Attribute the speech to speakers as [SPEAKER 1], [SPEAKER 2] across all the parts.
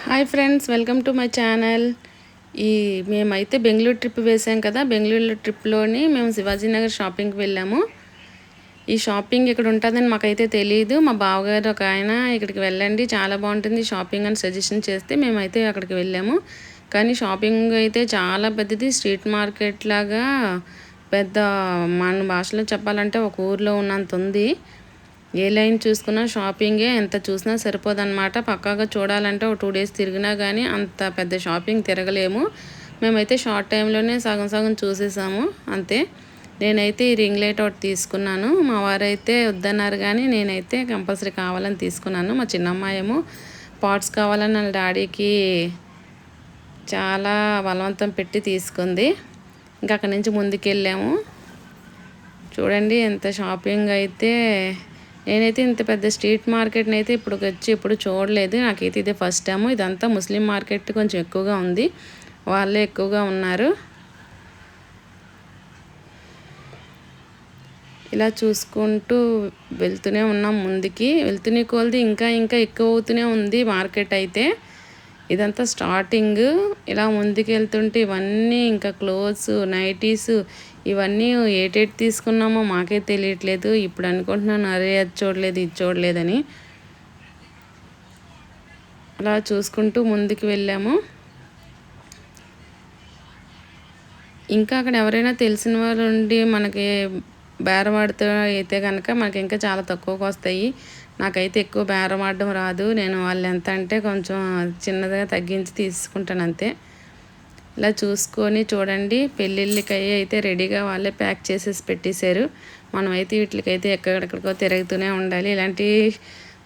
[SPEAKER 1] Hi friends, welcome to my channel. మేమైతే Bengaluru trip వేసాం కదా. బెంగళూరు ట్రిప్లోని మేము శివాజీనగర్ షాపింగ్కి వెళ్ళాము. ఈ షాపింగ్ ఇక్కడ ఉంటుందని మాకైతే తెలియదు. మా బావగారు ఒక ఆయన ఇక్కడికి వెళ్ళండి, చాలా బాగుంటుంది షాపింగ్ అని సజెషన్ చేస్తే మేమైతే అక్కడికి వెళ్ళాము. కానీ షాపింగ్ అయితే చాలా పెద్దది, స్ట్రీట్ మార్కెట్ లాగా పెద్ద, మన భాషలో చెప్పాలంటే ఒక ఊర్లో ఉన్నంత ఉంది. ఏ లైన్ చూసుకున్నా షాపింగే, ఎంత చూసినా సరిపోదన్నమాట. పక్కాగా చూడాలంటే ఒక 2 days తిరిగినా కానీ అంత పెద్ద షాపింగ్ తిరగలేము. మేమైతే షార్ట్ టైంలోనే సగం సగం చూసేసాము అంతే. నేనైతే ఈ రింగ్ లైట్ ఒకటి తీసుకున్నాను. మా వారైతే వద్దన్నారు కానీ నేనైతే కంపల్సరీ కావాలని తీసుకున్నాను. మా చిన్నమ్మాయి ఏమో పాట్స్ కావాలని వాళ్ళ డాడీకి చాలా బలవంతం పెట్టి తీసుకుంది. ఇంకా అక్కడి నుంచి ముందుకెళ్ళాము. చూడండి ఎంత షాపింగ్ అయితే. నేనైతే ఇంత పెద్ద స్ట్రీట్ మార్కెట్ని అయితే ఇప్పుడు చూడలేదు. నాకైతే ఇదే ఫస్ట్ టైం. ఇదంతా ముస్లిం మార్కెట్, కొంచెం ఎక్కువగా ఉంది, వాళ్ళే ఎక్కువగా ఉన్నారు. ఇలా చూసుకుంటూ వెళ్తూనే ఉన్నాం. ముందుకి వెళ్తూనే కొలది ఇంకా ఇంకా ఎక్కువ అవుతూనే ఉంది మార్కెట్ అయితే. ఇదంతా స్టార్టింగ్. ఇలా ముందుకు వెళ్తుంటే ఇవన్నీ ఇంకా క్లోత్స్, నైటీస్, ఇవన్నీ ఏటేటి తీసుకున్నామో మాకే తెలియట్లేదు. ఇప్పుడు అనుకుంటున్నాను, అరే అది చూడలేదు ఇది చూడలేదని. అలా చూసుకుంటూ ముందుకు వెళ్ళాము. ఇంకా అక్కడ ఎవరైనా తెలిసిన వారు ఉండి మనకి బేరమాడుతూ అయితే కనుక మనకి ఇంకా చాలా తక్కువకు వస్తాయి. నాకైతే ఎక్కువ బేరమాడడం రాదు. నేను వాళ్ళు ఎంత అంటే కొంచెం చిన్నదిగా తగ్గించి తీసుకుంటాను అంతే. ఇలా చూసుకొని చూడండి, పెళ్ళిళ్ళకి అయితే రెడీగా వాళ్ళే ప్యాక్ చేసేసి పెట్టేశారు. మనమైతే వీటికైతే ఎక్కడెక్కడికో తిరుగుతూనే ఉండాలి. ఇలాంటి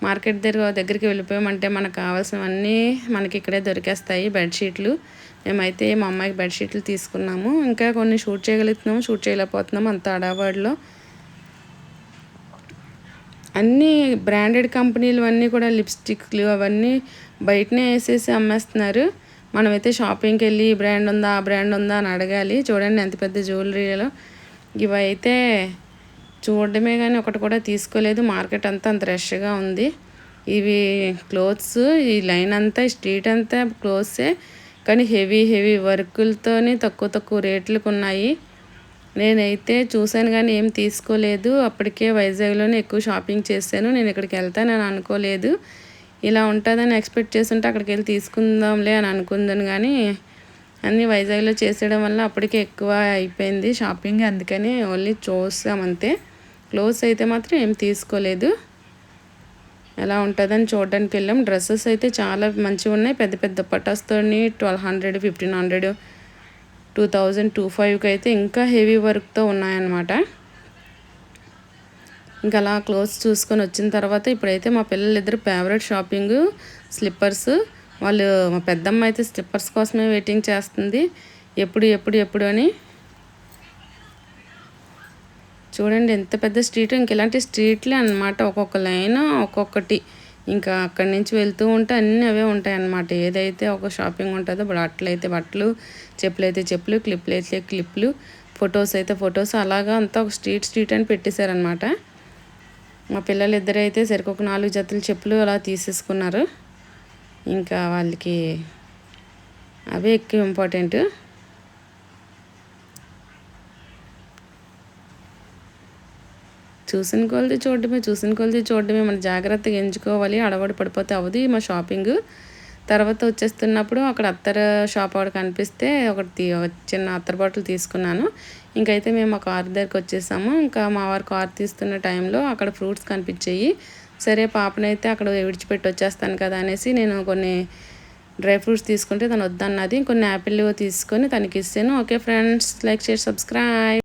[SPEAKER 1] మార్కెట్ దగ్గరికి వెళ్ళిపోయామంటే మనకు కావాల్సినవన్నీ మనకి ఇక్కడే దొరికేస్తాయి. బెడ్షీట్లు, మేమైతే మా అమ్మాయికి బెడ్షీట్లు తీసుకున్నాము. ఇంకా కొన్ని షూట్ చేయగలుగుతున్నాము, షూట్ చేయలేకపోతున్నాము అంత అడావాడిలో. అన్నీ బ్రాండెడ్ కంపెనీలు అన్నీ కూడా లిప్స్టిక్లు అవన్నీ బయటనే వేసేసి అమ్మేస్తున్నారు. మనమైతే షాపింగ్కి వెళ్ళి ఈ బ్రాండ్ ఉందా ఆ బ్రాండ్ ఉందా అని అడగాలి. చూడండి ఎంత పెద్ద జ్యువెలరీలో. ఇవైతే చూడడమే కానీ ఒకటి కూడా తీసుకోలేదు. మార్కెట్ అంతా అంత రష్గా ఉంది. ఇవి క్లోత్స్, ఈ లైన్ అంతా స్ట్రీట్ అంతా క్లోత్సే, కానీ హెవీ హెవీ వర్కులతోని తక్కువ రేట్లకు ఉన్నాయి. నేనైతే చూశాను కానీ ఏం తీసుకోలేదు. అప్పటికే వైజాగ్లోనే ఎక్కువ షాపింగ్ చేశాను. నేను ఇక్కడికి వెళ్తానని అనుకోలేదు. ఇలా ఉంటుందని ఎక్స్పెక్ట్ చేస్తుంటే అక్కడికి వెళ్ళి తీసుకుందాంలే అని అనుకుందాను. కానీ అన్నీ వైజాగ్లో చేసేయడం వల్ల అప్పటికే ఎక్కువ అయిపోయింది షాపింగ్. అందుకని ఓన్లీ చూసామంతే. క్లోత్స్ అయితే మాత్రం ఏం తీసుకోలేదు. ఎలా ఉంటుందని చూడడానికి వెళ్ళాం. డ్రెస్సెస్ అయితే చాలా మంచిగా ఉన్నాయి. పెద్ద పెద్ద పటాస్తో 1200, 1500, 2000, 2500 అయితే ఇంకా హెవీ వర్క్తో ఉన్నాయన్నమాట. ఇంకా అలా క్లోత్స్ చూసుకొని వచ్చిన తర్వాత ఇప్పుడైతే మా పిల్లలిద్దరు ఫేవరెట్ షాపింగ్ స్లిప్పర్స్. మా పెద్దమ్మ అయితే స్లిప్పర్స్ కోసమే వెయిటింగ్ చేస్తుంది, ఎప్పుడు అని. చూడండి ఎంత పెద్ద స్ట్రీట్. ఇంక ఇలాంటి స్ట్రీట్లే అన్నమాట, ఒక్కొక్క లైన్ ఒక్కొక్కటి. ఇంకా అక్కడి నుంచి వెళ్తూ ఉంటే అన్నీ అవే ఉంటాయి అన్నమాట. ఏదైతే ఒక షాపింగ్ ఉంటుందో బట్టలు అయితే బట్టలు, చెప్పులు అయితే చెప్పులు, క్లిప్లు అయితే క్లిప్లు, ఫొటోస్ అయితే ఫొటోస్, అలాగా అంతా ఒక స్ట్రీట్ అని పెట్టేశారనమాట. మా పిల్లలు ఇద్దరైతే సరికి ఒక 4 జతలు చెప్పులు అలా తీసేసుకున్నారు. ఇంకా వాళ్ళకి అవే ఎక్కువ ఇంపార్టెంట్. చూసిన కొలది చూడడమే మన జాగ్రత్తగా ఎంచుకోవాలి. అడవడి పడిపోతే అవ్వదు మా షాపింగ్. తర్వాత వచ్చేస్తున్నప్పుడు అక్కడ అత్తర షాప్ ఒకటి కనిపిస్తే ఒకటి చిన్న అత్తర బాటిల్ తీసుకున్నాను. ఇంకైతే మేము ఆ కార్ దగ్గరికి వచ్చేసాము. ఇంకా మా వారు కార్ తీస్తున్న టైంలో అక్కడ ఫ్రూట్స్ కనిపించాయి. సరే పాపనైతే అక్కడ విడిచిపెట్టి వచ్చేస్తాను కదా అనేసి నేను కొన్ని డ్రై ఫ్రూట్స్ తీసుకుంటే తను వద్దన్నది. కొన్ని యాపిల్ తీసుకొని తనకి ఇస్తాను. Okay friends, like share subscribe.